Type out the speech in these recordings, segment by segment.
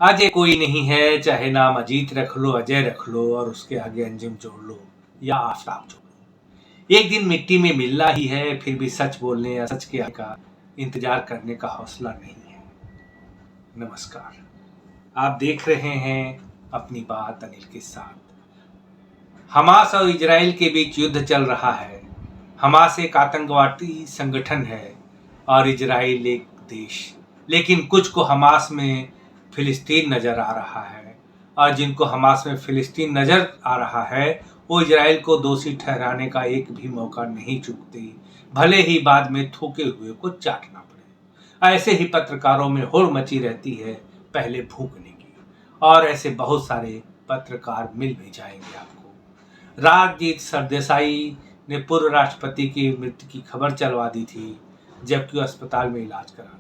अजय कोई नहीं है, चाहे नाम अजीत रख लो, अजय रख लो और उसके आगे अंजुम जोड़ लो या आफताब जोड़ लो। एक दिन मिट्टी में मिलना ही है, फिर भी सच बोलने या सच के का इंतजार करने का हौसला नहीं है। नमस्कार, आप देख रहे हैं अपनी बात अनिल के साथ। हमास और इजराइल के बीच युद्ध चल रहा है। हमास एक आतंकवादी संगठन है और इजराइल एक देश। लेकिन कुछ को हमास में फिलिस्तीन नजर आ रहा है और जिनको हमास में फिलिस्तीन नजर आ रहा है वो इजराइल को दोषी ठहराने का एक भी मौका नहीं चूकते, भले ही बाद में थूके हुए को चाटना पड़े। ऐसे ही पत्रकारों में होड़ मची रहती है पहले भूकने की, और ऐसे बहुत सारे पत्रकार मिल भी जाएंगे आपको। राजजीत सरदेसाई ने पूर्व राष्ट्रपति की मृत्यु की खबर चलवा दी थी जबकि वो अस्पताल में इलाज करा रहे थे।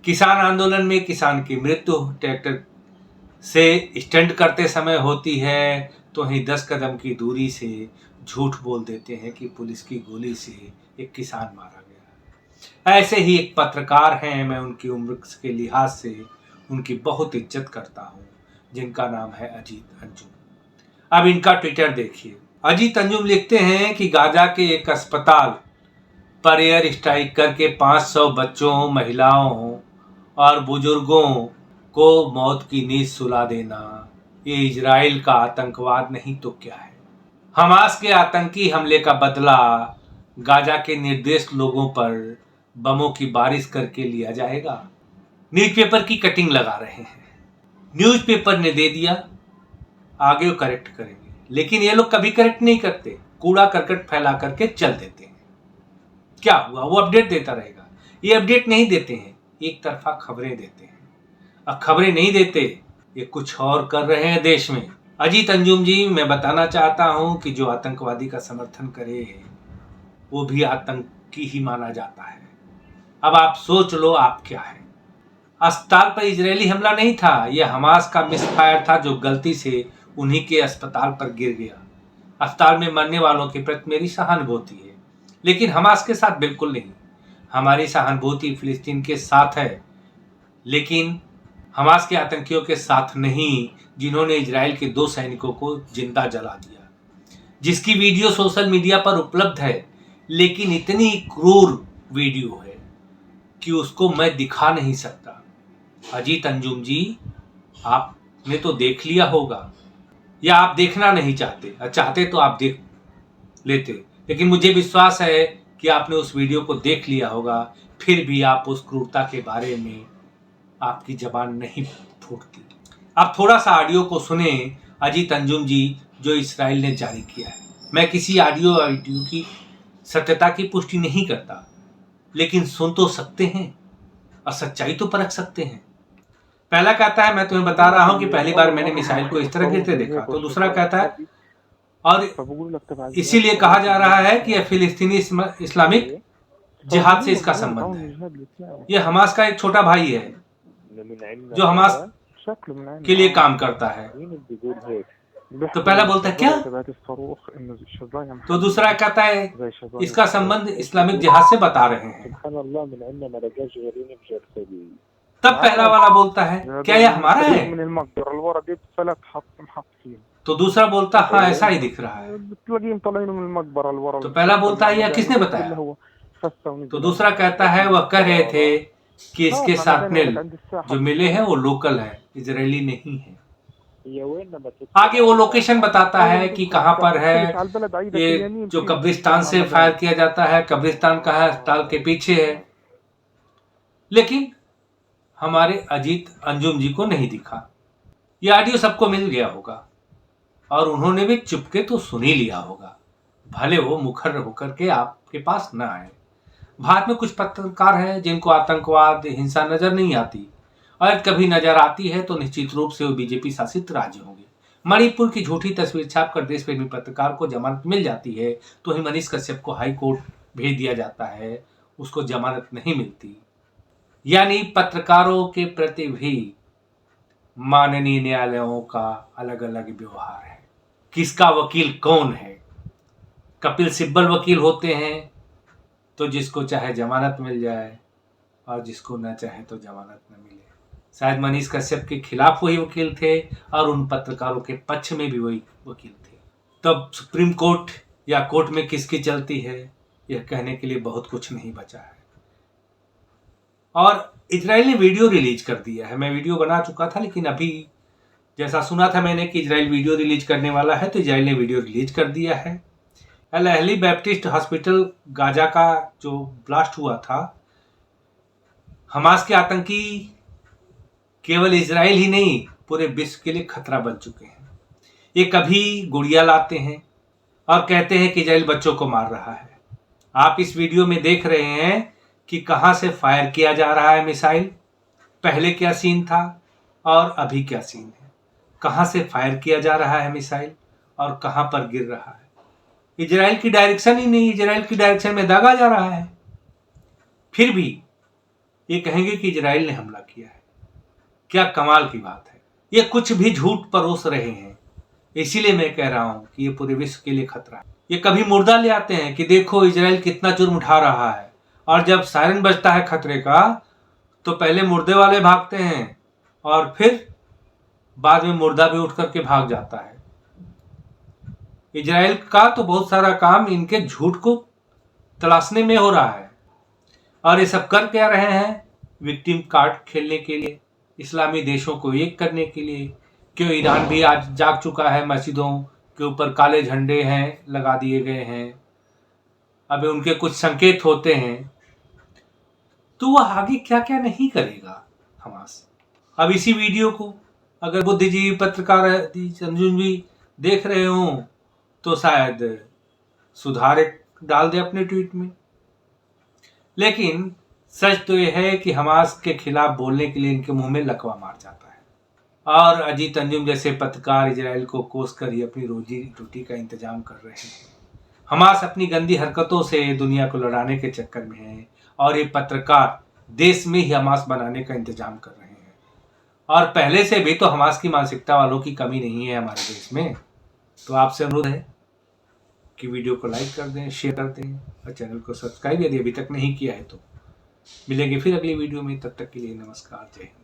किसान आंदोलन में किसान की मृत्यु ट्रैक्टर से स्टंट करते समय होती है तो वहीं 10 कदम की दूरी से झूठ बोल देते हैं कि पुलिस की गोली से एक किसान मारा गया। ऐसे ही एक पत्रकार हैं, मैं उनकी उम्र के लिहाज से उनकी बहुत इज्जत करता हूँ, जिनका नाम है अजीत अंजुम। अब इनका ट्विटर देखिए। अजीत अंजुम लिखते हैं कि गाजा के एक अस्पताल पर एयर स्ट्राइक करके 500 बच्चों, महिलाओं और बुजुर्गों को मौत की नींद सुला देना, ये इजराइल का आतंकवाद नहीं तो क्या है। हमास के आतंकी हमले का बदला गाजा के निर्देश लोगों पर बमों की बारिश करके लिया जाएगा। न्यूज़पेपर की कटिंग लगा रहे हैं। न्यूज़पेपर ने दे दिया, आगे वो करेक्ट करेंगे, लेकिन ये लोग कभी करेक्ट नहीं करते, कूड़ा करकट फैला करके चल देते हैं। क्या हुआ, वो अपडेट देता रहेगा। ये अपडेट नहीं देते हैं, एक तरफा खबरें देते हैं। अब खबरें नहीं देते, ये कुछ और कर रहे हैं देश में। अजीत अंजुम जी, मैं बताना चाहता हूं कि जो आतंकवादी का समर्थन करे वो भी आतंकी ही माना जाता है। अब आप सोच लो आप क्या है। अस्पताल पर इजरायली हमला नहीं था, यह हमास का मिसफायर था जो गलती से उन्हीं के अस्पताल पर गिर गया। अस्पताल में मरने वालों के प्रति मेरी सहानुभूति है, लेकिन हमास के साथ बिल्कुल नहीं। हमारी सहानुभूति फिलिस्तीन के साथ है, लेकिन हमास के आतंकियों के साथ नहीं, जिन्होंने इजराइल के 2 सैनिकों को जिंदा जला दिया, जिसकी वीडियो सोशल मीडिया पर उपलब्ध है। लेकिन इतनी क्रूर वीडियो है कि उसको मैं दिखा नहीं सकता। अजीत अंजुम जी, आपने तो देख लिया होगा, या आप देखना नहीं चाहते, चाहते तो आप देख लेते, लेकिन मुझे विश्वास है कि आपने उस वीडियो को देख लिया होगा, फिर भी आप उस क्रूरता के बारे में आपकी जबान नहीं फूटती। आप थोड़ा सा ऑडियो को सुने अजीत अंजुम जी, जो इस्राइल ने जारी किया है। मैं किसी ऑडियो की सत्यता की पुष्टि नहीं करता, लेकिन सुन तो सकते हैं और सच्चाई तो परख सकते हैं। पहला कहता है, मैं तुम्हें बता रहा हूं कि पहली बार मैंने मिसाइल को इस तरह गिरते देखा। तो दूसरा कहता है, और इसीलिए कहा जा रहा है कि यह फिलिस्तीनी इस्लामिक जिहाद से इसका संबंध है। यह हमास का एक छोटा भाई है जो हमास के लिए काम करता है। तो पहला बोलता है क्या, तो दूसरा कहता है इसका संबंध इस्लामिक जिहाद से बता रहे हैं। तब पहला वाला बोलता है क्या यह हमारा है, तो दूसरा बोलता हाँ ऐसा ही दिख रहा है। तो पहला बोलता है यह किसने बताया, तो दूसरा कहता है वह कह रहे थे कि इसके शार्पनेल जो मिले हैं वो लोकल है, इजरायली नहीं है। आगे वो लोकेशन बताता है कि कहां पर है। ये जो कब्रिस्तान से फायर किया जाता है, कब्रिस्तान का है, अस्पताल के पीछे है। लेकिन हमारे अजीत अंजुम जी को नहीं दिखा। ये ऑडियो सबको मिल गया होगा और उन्होंने भी चुपके तो सुन ही लिया होगा, भले वो मुखर होकर के आपके पास ना आए। भारत में कुछ पत्रकार हैं जिनको आतंकवाद, हिंसा नजर नहीं आती, और कभी नजर आती है तो निश्चित रूप से वो बीजेपी शासित राज्य होंगे। मणिपुर की झूठी तस्वीर छापकर देशप्रेमी पत्रकार को जमानत मिल जाती है तो ही मनीष कश्यप को हाई कोर्ट भेज दिया जाता है, उसको जमानत नहीं मिलती। यानी पत्रकारों के प्रति भी माननीय न्यायालयों का अलग अलग व्यवहार है। किसका वकील कौन है। कपिल सिब्बल वकील होते हैं तो जिसको चाहे जमानत मिल जाए और जिसको न चाहे तो जमानत न मिले। शायद मनीष कश्यप के खिलाफ वही वकील थे और उन पत्रकारों के पक्ष में भी वही वकील थे। तब सुप्रीम कोर्ट या कोर्ट में किसकी चलती है, यह कहने के लिए बहुत कुछ नहीं बचा है। और इजराइल ने वीडियो रिलीज कर दिया है। मैं वीडियो बना चुका था, लेकिन अभी जैसा सुना था मैंने कि इजराइल वीडियो रिलीज करने वाला है, तो इजराइल ने वीडियो रिलीज कर दिया है। Al Ahli Baptist hospital Gaza का जो ब्लास्ट हुआ था, हमास के आतंकी केवल इजराइल ही नहीं पूरे विश्व के लिए खतरा बन चुके हैं। ये कभी गुड़िया लाते हैं और कहते हैं कि इजराइल बच्चों को मार रहा है। आप इस वीडियो में देख रहे हैं कि कहां से फायर किया जा रहा है मिसाइल, पहले क्या सीन था और अभी क्या सीन है। कहां से फायर किया जा रहा है मिसाइल और कहां पर गिर रहा है। इजराइल की डायरेक्शन ही नहीं, इजराइल की डायरेक्शन में दागा जा रहा है। फिर भी ये कहेंगे कि इजराइल ने हमला किया है। क्या कमाल की बात है। ये कुछ भी झूठ परोस रहे हैं। इसीलिए मैं कह रहा हूं कि ये पूरे विश्व के लिए खतरा है। ये कभी मुर्दा ले आते हैं कि देखो इजराइल कितना जुर्म उठा रहा है, और जब सायरन बजता है खतरे का तो पहले मुर्दे वाले भागते हैं और फिर बाद में मुर्दा भी उठ करके भाग जाता है। इजराइल का तो बहुत सारा काम इनके झूठ को तलाशने में हो रहा है। और ये सब कर क्या रहे हैं? विक्टिम कार्ड खेलने के लिए, इस्लामी देशों को एक करने के लिए। क्यों ईरान भी आज जाग चुका है, मस्जिदों के ऊपर काले झंडे हैं लगा दिए गए हैं। अब उनके कुछ संकेत होते हैं, तो वह आगे क्या क्या नहीं करेगा हमास। अब इसी वीडियो को अगर बुद्धिजीवी पत्रकार संजू भी देख रहे हो तो शायद सुधार डाल दे अपने ट्वीट में। लेकिन सच तो यह है कि हमास के खिलाफ बोलने के लिए इनके मुंह में लकवा मार जाता है। और अजीत अंजुम जैसे पत्रकार इजराइल को कोस कर ही अपनी रोजी रोटी का इंतजाम कर रहे हैं। हमास अपनी गंदी हरकतों से दुनिया को लड़ाने के चक्कर में है, और ये पत्रकार देश में ही हमास बनाने का इंतजाम कर रहे हैं। और पहले से भी तो हमास की मानसिकता वालों की कमी नहीं है हमारे देश में। तो आपसे अनुरोध है कि वीडियो को लाइक कर दें, शेयर कर दें और चैनल को सब्सक्राइब यदि अभी तक नहीं किया है तो। मिलेंगे फिर अगली वीडियो में, तब तक के लिए नमस्कार, जय हिंद।